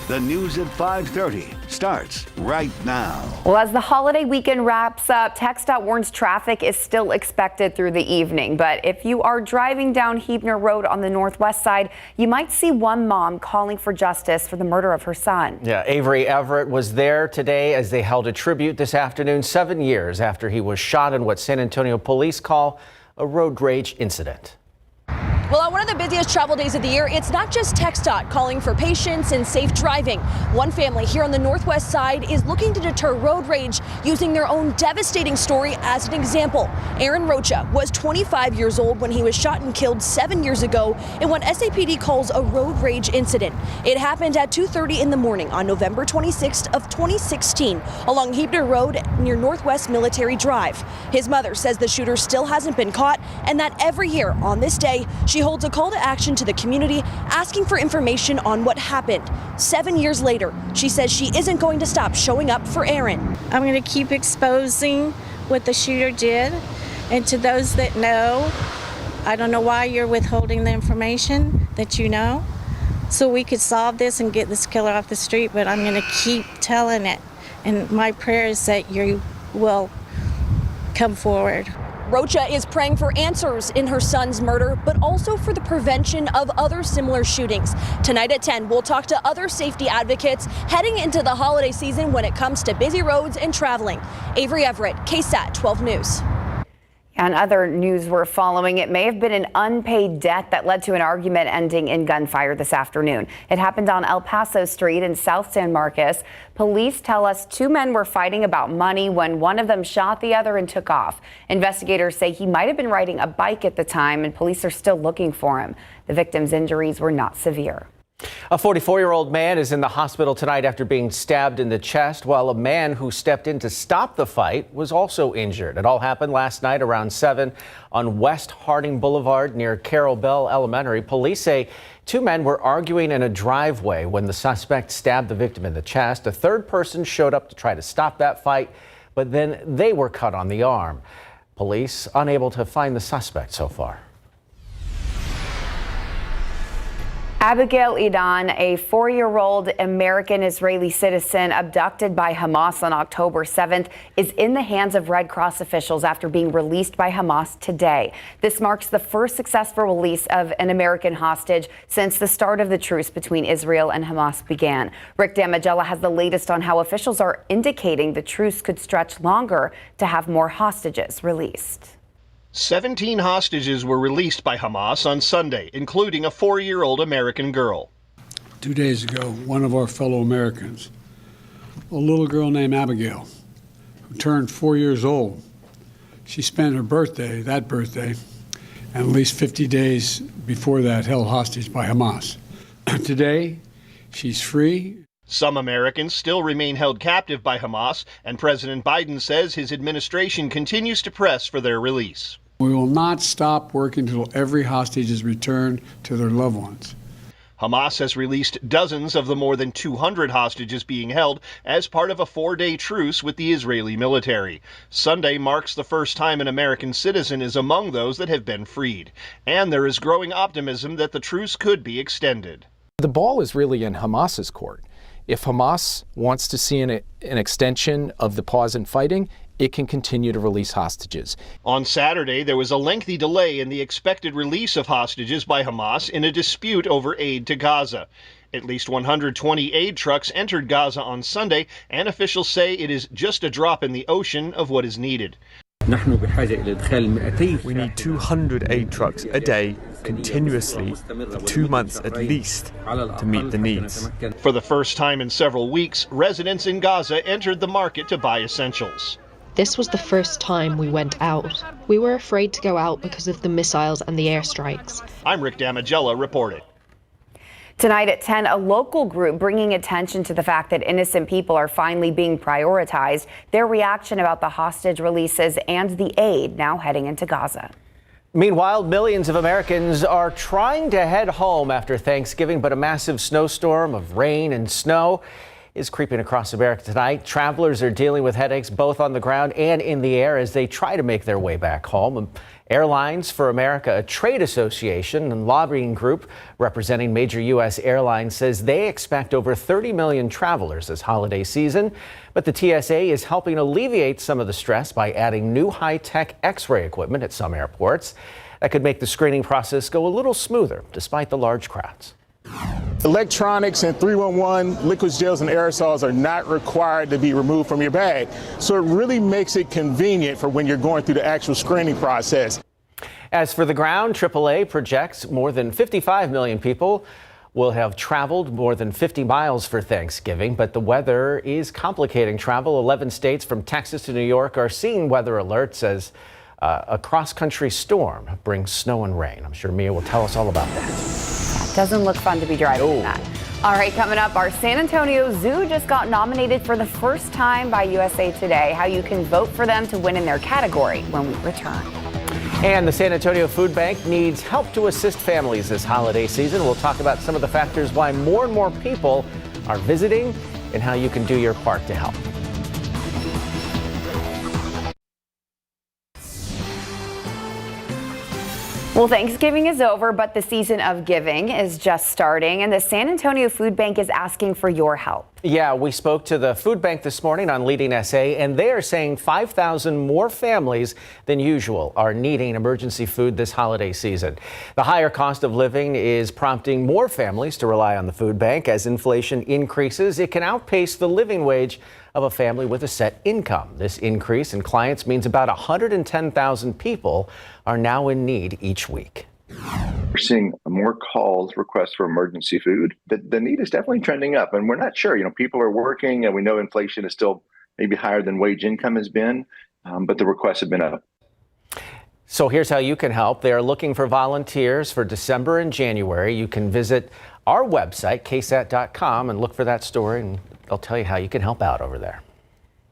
The news at 5:30 starts right now. Well, as the holiday weekend wraps up, TxDOT warns traffic is still expected through the evening. But if you are driving down Hebner Road on the northwest side, you might see one mom calling for justice for the murder of her son. Yeah, Avery Everett was there today as they held a tribute this afternoon, 7 years after he was shot in what San Antonio police call a road rage incident. Well, on one of the busiest travel days of the year, it's not just TxDOT calling for patience and safe driving. One family here on the northwest side is looking to deter road rage using their own devastating story as an example. Aaron Rocha was 25 years old when he was shot and killed 7 years ago in what SAPD calls a road rage incident. It happened at 2:30 in the morning on November 26th of 2016 along Hebner Road near Northwest Military Drive. His mother says the shooter still hasn't been caught and that every year on this day, she holds a call to action to the community asking for information on what happened. 7 years later, she says she isn't going to stop showing up for Aaron. I'm going to keep exposing what the shooter did, and to those that know, I don't know why you're withholding the information that you know, so we could solve this and get this killer off the street, but I'm going to keep telling it, and my prayer is that you will come forward. Rocha is praying for answers in her son's murder, but also for the prevention of other similar shootings. Tonight at 10, we'll talk to other safety advocates heading into the holiday season when it comes to busy roads and traveling. Avery Everett, KSAT 12 News. And other news we're following, it may have been an unpaid debt that led to an argument ending in gunfire this afternoon. It happened on El Paso Street in South San Marcos. Police tell us two men were fighting about money when one of them shot the other and took off. Investigators say he might have been riding a bike at the time, and police are still looking for him. The victim's injuries were not severe. A 44-year-old man is in the hospital tonight after being stabbed in the chest, while a man who stepped in to stop the fight was also injured. It all happened last night around 7 on West Harding Boulevard near Carroll Bell Elementary. Police say two men were arguing in a driveway when the suspect stabbed the victim in the chest. A third person showed up to try to stop that fight, but then they were cut on the arm. Police unable to find the suspect so far. Abigail Idan, a 4-year-old American-Israeli citizen abducted by Hamas on October 7th, is in the hands of Red Cross officials after being released by Hamas today. This marks the first successful release of an American hostage since the start of the truce between Israel and Hamas began. Rick Damagella has the latest on how officials are indicating the truce could stretch longer to have more hostages released. 17 hostages were released by Hamas on Sunday, including a 4-year-old American girl. 2 days ago, one of our fellow Americans, a little girl named Abigail, who turned 4 years old, she spent her birthday, and at least 50 days before that, held hostage by Hamas. Today, she's free. Some Americans still remain held captive by Hamas, and President Biden says his administration continues to press for their release. We will not stop working until every hostage is returned to their loved ones. Hamas has released dozens of the more than 200 hostages being held as part of a 4-day truce with the Israeli military. Sunday marks the first time an American citizen is among those that have been freed, and there is growing optimism that the truce could be extended. The ball is really in Hamas's court. If Hamas wants to see an extension of the pause in fighting, it can continue to release hostages. On Saturday, there was a lengthy delay in the expected release of hostages by Hamas in a dispute over aid to Gaza. At least 120 aid trucks entered Gaza on Sunday, and officials say it is just a drop in the ocean of what is needed. We need 200 aid trucks a day, continuously, for 2 months at least, to meet the needs. For the first time in several weeks, residents in Gaza entered the market to buy essentials. This was the first time we went out. We were afraid to go out because of the missiles and the airstrikes. I'm Rick Damagella reporting. Tonight at 10, a local group bringing attention to the fact that innocent people are finally being prioritized. Their reaction about the hostage releases and the aid now heading into Gaza. Meanwhile, millions of Americans are trying to head home after Thanksgiving, but a massive snowstorm of rain and snow is creeping across America tonight. Travelers are dealing with headaches both on the ground and in the air as they try to make their way back home. Airlines for America, a trade association and lobbying group representing major U.S. airlines, says they expect over 30 million travelers this holiday season. But the TSA is helping alleviate some of the stress by adding new high-tech X-ray equipment at some airports that could make the screening process go a little smoother despite the large crowds. Electronics and 311 liquids, gels, and aerosols are not required to be removed from your bag. So it really makes it convenient for when you're going through the actual screening process. As for the ground, AAA projects more than 55 million people will have traveled more than 50 miles for Thanksgiving, but the weather is complicating travel. 11 states from Texas to New York are seeing weather alerts as a cross-country storm brings snow and rain. I'm sure Mia will tell us all about that. Doesn't look fun to be driving in that. All right, coming up, our San Antonio Zoo just got nominated for the first time by USA Today. How you can vote for them to win in their category when we return. And the San Antonio Food Bank needs help to assist families this holiday season. We'll talk about some of the factors why more and more people are visiting and how you can do your part to help. Well, Thanksgiving is over, but the season of giving is just starting, and the San Antonio Food Bank is asking for your help. Yeah, we spoke to the food bank this morning on Leading SA, and they are saying 5,000 more families than usual are needing emergency food this holiday season. The higher cost of living is prompting more families to rely on the food bank. As inflation increases, it can outpace the living wage of a family with a set income. This increase in clients means about 110,000 people are now in need each week. We're seeing more calls, requests for emergency food. The need is definitely trending up, and we're not sure. People are working, and we know inflation is still maybe higher than wage income has been, but the requests have been up. So here's how you can help. They are looking for volunteers for December and January. You can visit our website, KSAT.com, and look for that story, and they'll tell you how you can help out over there.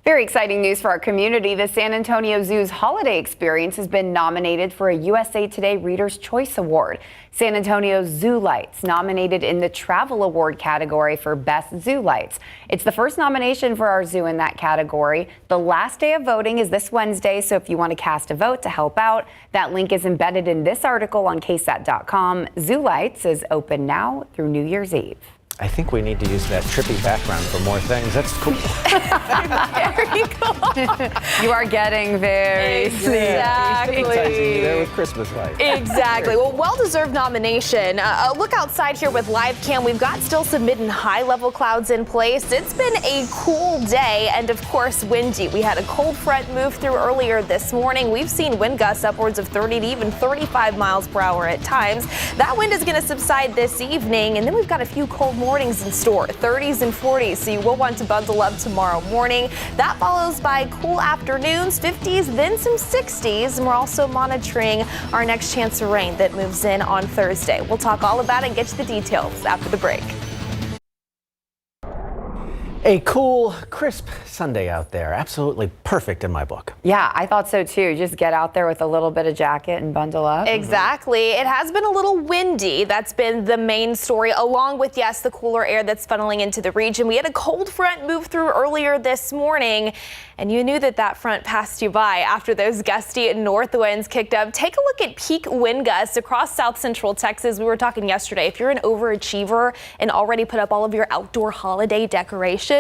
Very exciting news for our community. The San Antonio Zoo's holiday experience has been nominated for a USA Today Reader's Choice Award. San Antonio Zoo Lights nominated in the Travel Award category for Best Zoo Lights. It's the first nomination for our zoo in that category. The last day of voting is this Wednesday, so if you want to cast a vote to help out, that link is embedded in this article on KSAT.com. Zoo Lights is open now through New Year's Eve. I think we need to use that trippy background for more things. That's cool. Very cool. You are getting very Exactly. Enticing me there with Christmas lights. Exactly. Well, well-deserved nomination. Look outside here with live cam. We've got still some mid and high level clouds in place. It's been a cool day and of course windy. We had a cold front move through earlier this morning. We've seen wind gusts upwards of 30 to even 35 miles per hour at times. That wind is going to subside this evening, and then we've got a few cold mornings in store, 30s and 40s, so you will want to bundle up tomorrow morning. That follows by cool afternoons, 50s, then some 60s, and we're also monitoring our next chance of rain that moves in on Thursday. We'll talk all about it and get you the details after the break. A cool, crisp Sunday out there. Absolutely perfect in my book. Yeah, I thought so too. Just get out there with a little bit of jacket and bundle up. Exactly. It has been a little windy. That's been the main story, along with, yes, the cooler air that's funneling into the region. We had a cold front move through earlier this morning, and you knew that that front passed you by after those gusty north winds kicked up. Take a look at peak wind gusts across south central Texas. We were talking yesterday. If you're an overachiever and already put up all of your outdoor holiday decorations,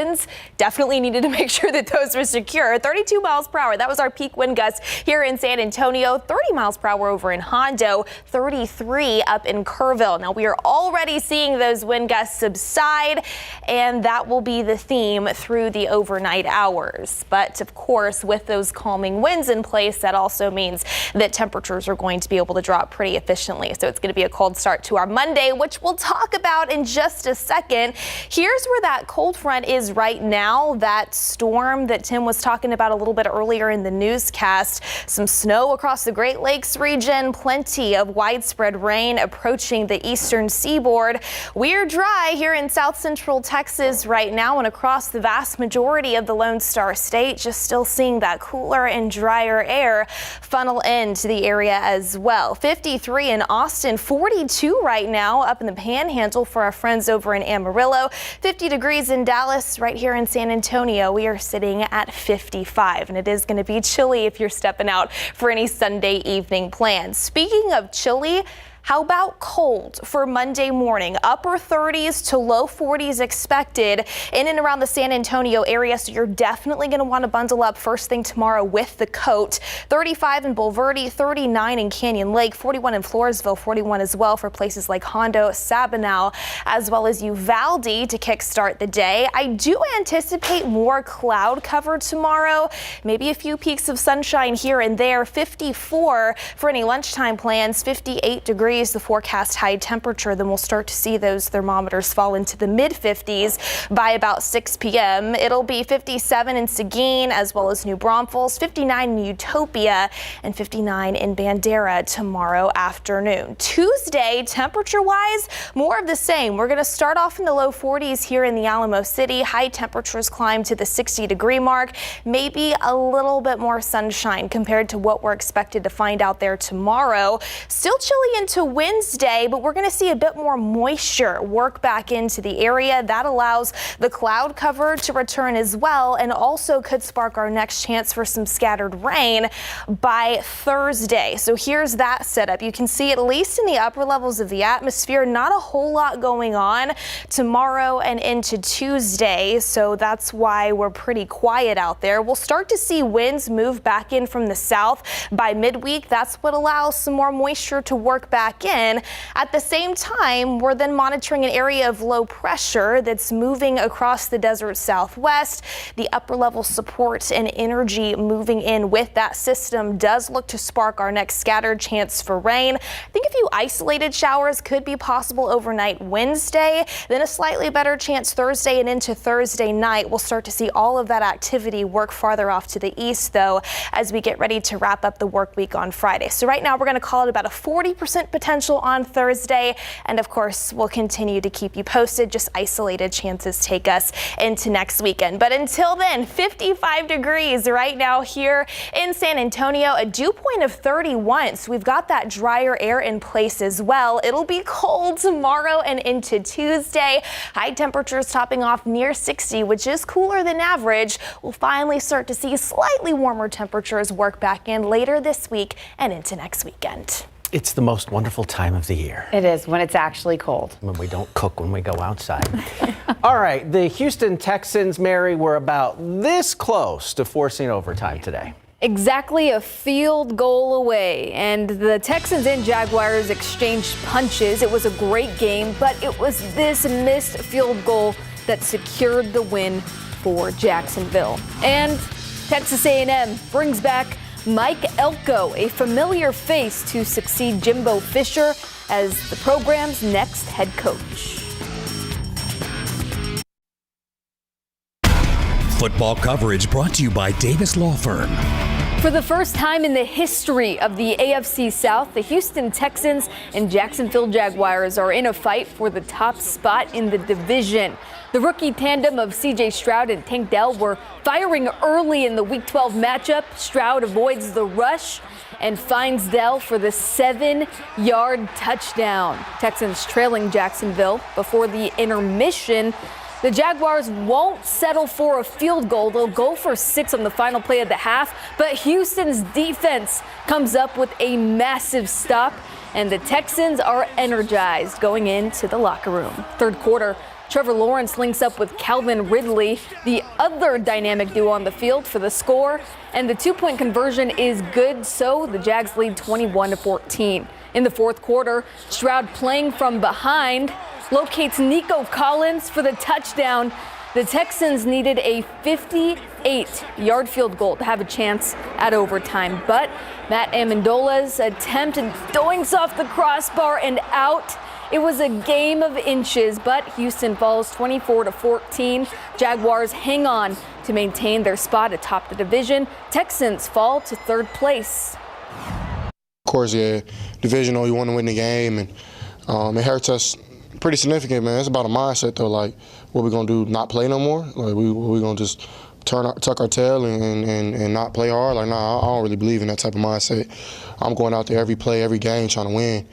definitely needed to make sure that those were secure. 32 miles per hour. That was our peak wind gusts here in San Antonio. 30 miles per hour over in Hondo. 33 up in Kerrville. Now we are already seeing those wind gusts subside, and that will be the theme through the overnight hours. But of course, with those calming winds in place, that also means that temperatures are going to be able to drop pretty efficiently. So it's going to be a cold start to our Monday, which we'll talk about in just a second. Here's where that cold front is right now. That storm that Tim was talking about a little bit earlier in the newscast. Some snow across the Great Lakes region, plenty of widespread rain approaching the eastern seaboard. We're dry here in south central Texas right now and across the vast majority of the Lone Star State. Just still seeing that cooler and drier air funnel into the area as well. 53 in Austin, 42 right now up in the Panhandle for our friends over in Amarillo. 50 degrees in Dallas, this right here in San Antonio, we are sitting at 55, and it is going to be chilly if you're stepping out for any Sunday evening plans. Speaking of chilly, how about cold for Monday morning? Upper 30s to low 40s expected in and around the San Antonio area, so you're definitely going to want to bundle up first thing tomorrow with the coat. 35 in Bulverde, 39 in Canyon Lake, 41 in Floresville, 41 as well for places like Hondo, Sabinal, as well as Uvalde to kickstart the day. I do anticipate more cloud cover tomorrow, maybe a few peaks of sunshine here and there. 54 for any lunchtime plans, 58 degrees the forecast high temperature. Then we'll start to see those thermometers fall into the mid 50s by about 6 p.m. It'll be 57 in Seguin as well as New Braunfels, 59 in Utopia, and 59 in Bandera tomorrow afternoon. Tuesday, temperature wise, more of the same. We're going to start off in the low 40s here in the Alamo City. High temperatures climb to the 60-degree mark, maybe a little bit more sunshine compared to what we're expected to find out there tomorrow. Still chilly into Wednesday, but we're going to see a bit more moisture work back into the area. That allows the cloud cover to return as well, and also could spark our next chance for some scattered rain by Thursday. So here's that setup. You can see, at least in the upper levels of the atmosphere, not a whole lot going on tomorrow and into Tuesday. So that's why we're pretty quiet out there. We'll start to see winds move back in from the south by midweek. That's what allows some more moisture to work back in. At the same time, we're then monitoring an area of low pressure that's moving across the desert southwest. The upper level support and energy moving in with that system does look to spark our next scattered chance for rain. I think a few isolated showers could be possible overnight Wednesday, then a slightly better chance Thursday and into Thursday night. We'll start to see all of that activity work farther off to the east, though, as we get ready to wrap up the work week on Friday. So right now we're going to call it about a 40% potential on Thursday, and of course we'll continue to keep you posted. Just isolated chances take us into next weekend, but until then, 55 degrees right now here in San Antonio, a dew point of 31, so we've got that drier air in place as well. It'll be cold tomorrow and into Tuesday. High temperatures topping off near 60, which is cooler than average. We'll finally start to see slightly warmer temperatures work back in later this week and into next weekend. It's the most wonderful time of the year. It is, when it's actually cold. When we don't cook when we go outside. All right, the Houston Texans, Mary, were about this close to forcing overtime today. Exactly a field goal away, and the Texans and Jaguars exchanged punches. It was a great game, but it was this missed field goal that secured the win for Jacksonville. And Texas A&M brings back Mike Elko, a familiar face, to succeed Jimbo Fisher as the program's next head coach. Football coverage brought to you by Davis Law Firm. For the first time in the history of the AFC South, the Houston Texans and Jacksonville Jaguars are in a fight for the top spot in the division. The rookie tandem of C.J. Stroud and Tank Dell were firing early in the Week 12 matchup. Stroud avoids the rush and finds Dell for the 7-yard touchdown. Texans trailing Jacksonville before the intermission. The Jaguars won't settle for a field goal. They'll go for 6 on the final play of the half, but Houston's defense comes up with a massive stop, and the Texans are energized going into the locker room. Third quarter, Trevor Lawrence links up with Calvin Ridley, the other dynamic duo on the field, for the score, and the 2-point conversion is good, so the Jags lead 21-14. In the fourth quarter, Stroud, playing from behind, locates Nico Collins for the touchdown. The Texans needed a 58-yard field goal to have a chance at overtime, but Matt Amendola's attempt doinks off the crossbar and out. It was a game of inches, but Houston falls 24-14. Jaguars hang on to maintain their spot atop the division. Texans fall to third place. Of course, yeah, divisional, you want to win the game, and it hurts us pretty significant, man. It's about a mindset, though. Like, what we gonna do? Not play no more? Like, we gonna just tuck our tail and not play hard? Like, nah, I don't really believe in that type of mindset. I'm going out there every play, every game, trying to win.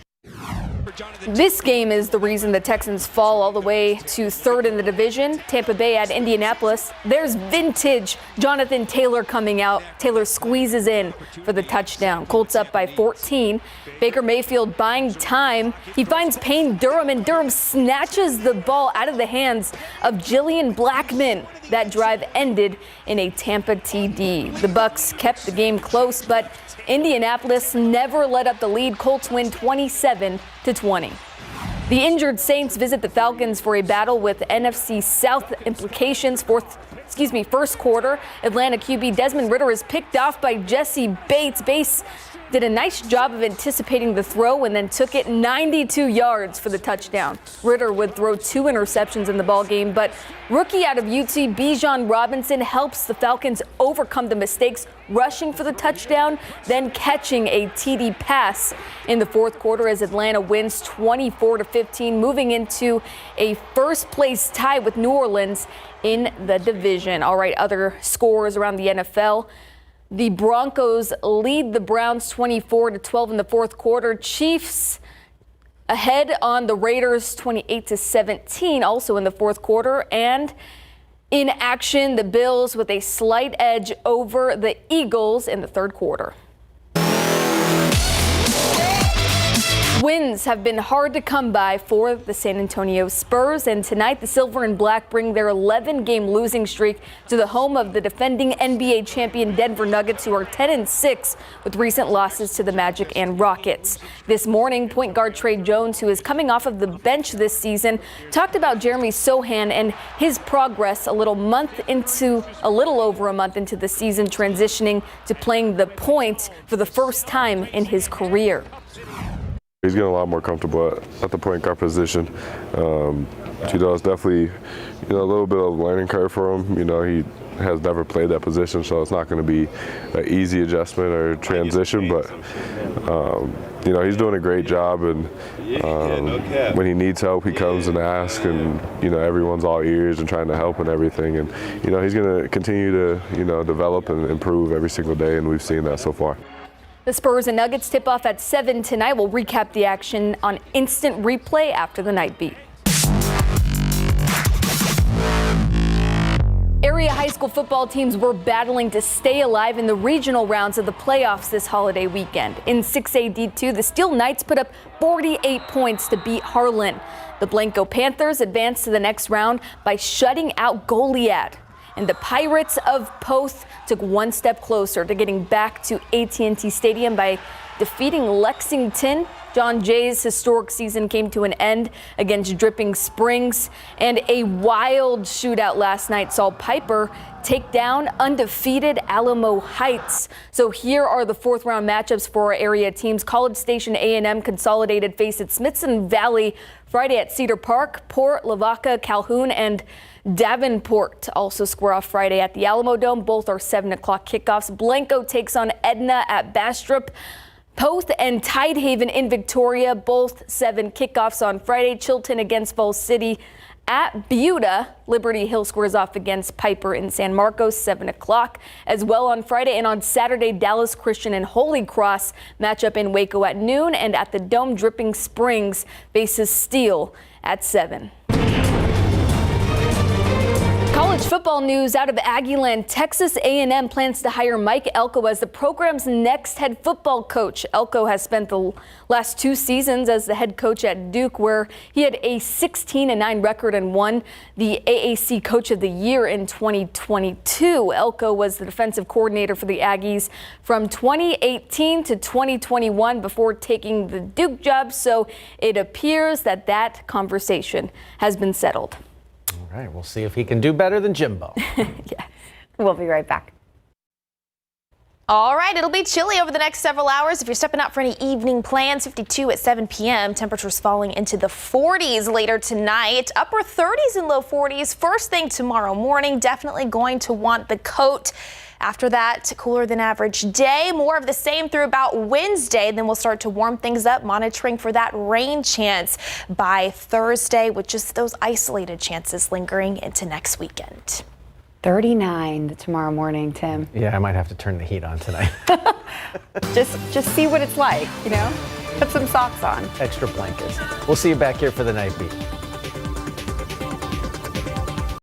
This game is the reason the Texans fall all the way to third in the division. Tampa Bay at Indianapolis. There's vintage Jonathan Taylor coming out. Taylor squeezes in for the touchdown. Colts up by 14. Baker Mayfield buying time. He finds Payne Durham, and Durham snatches the ball out of the hands of Jillian Blackmon. That drive ended in a Tampa TD. The Bucs kept the game close, but Indianapolis never let up the lead. Colts win 27-20. The injured Saints visit the Falcons for a battle with NFC South implications. First quarter, Atlanta QB Desmond Ridder is picked off by Jesse Bates. Bates did a nice job of anticipating the throw and then took it 92 yards for the touchdown. Ridder would throw 2 interceptions in the ballgame, but rookie out of UT Bijan Robinson helps the Falcons overcome the mistakes, rushing for the touchdown, then catching a TD pass in the fourth quarter as Atlanta wins 24-15, moving into a first-place tie with New Orleans in the division. All right, other scores around the NFL. The Broncos lead the Browns 24-12 in the fourth quarter. Chiefs ahead on the Raiders 28-17 also in the fourth quarter. And in action, the Bills with a slight edge over the Eagles in the third quarter. Wins have been hard to come by for the San Antonio Spurs, and tonight the Silver and Black bring their 11-game losing streak to the home of the defending NBA champion Denver Nuggets, who are 10-6 with recent losses to the Magic and Rockets. This morning, point guard Trey Jones, who is coming off of the bench this season, talked about Jeremy Sohan and his progress a little over a month into the season, transitioning to playing the point for the first time in his career. He's getting a lot more comfortable at the point guard position. It's definitely, a little bit of a learning curve for him. He has never played that position, so it's not going to be an easy adjustment or transition. But he's doing a great job, and when he needs help, he comes and asks, and everyone's all ears and trying to help and everything. And he's going to continue to develop and improve every single day, and we've seen that so far. The Spurs and Nuggets tip off at 7 tonight. We'll recap the action on instant replay after the night beat. Area high school football teams were battling to stay alive in the regional rounds of the playoffs this holiday weekend. In 6A D2, the Steel Knights put up 48 points to beat Harlan. The Blanco Panthers advanced to the next round by shutting out Goliad. And the Pirates of Poth took one step closer to getting back to AT&T Stadium by defeating Lexington. John Jay's historic season came to an end against Dripping Springs, and a wild shootout last night saw Piper take down undefeated Alamo Heights. So here are the fourth round matchups for our area teams. College Station A&M Consolidated face at Smithson Valley Friday at Cedar Park. Port Lavaca, Calhoun, and Davenport also square off Friday at the Alamo Dome. Both are 7 o'clock kickoffs. Blanco takes on Edna at Bastrop. Poth and Tidehaven in Victoria, both 7 kickoffs on Friday. Chilton against Falls City at Buda. Liberty Hill squares off against Piper in San Marcos, 7 o'clock. As well on Friday, and on Saturday, Dallas Christian and Holy Cross match up in Waco at noon, and at the Dome, Dripping Springs faces Steele at 7. College football news out of Aggieland. Texas A&M plans to hire Mike Elko as the program's next head football coach. Elko has spent the last 2 seasons as the head coach at Duke, where he had a 16-9 record and won the AAC Coach of the Year in 2022. Elko was the defensive coordinator for the Aggies from 2018 to 2021 before taking the Duke job, so it appears that that conversation has been settled. All right, we'll see if he can do better than Jimbo. Yeah, we'll be right back. All right, it'll be chilly over the next several hours. If you're stepping out for any evening plans, 52 at 7 p.m. Temperatures falling into the 40s later tonight. Upper 30s and low 40s first thing tomorrow morning. Definitely going to want the coat. After that, cooler than average day. More of the same through about Wednesday. Then we'll start to warm things up, monitoring for that rain chance by Thursday, with just those isolated chances lingering into next weekend. 39 tomorrow morning, Tim. Yeah, I might have to turn the heat on tonight. Just see what it's like, Put some socks on. Extra blankets. We'll see you back here for the night beat.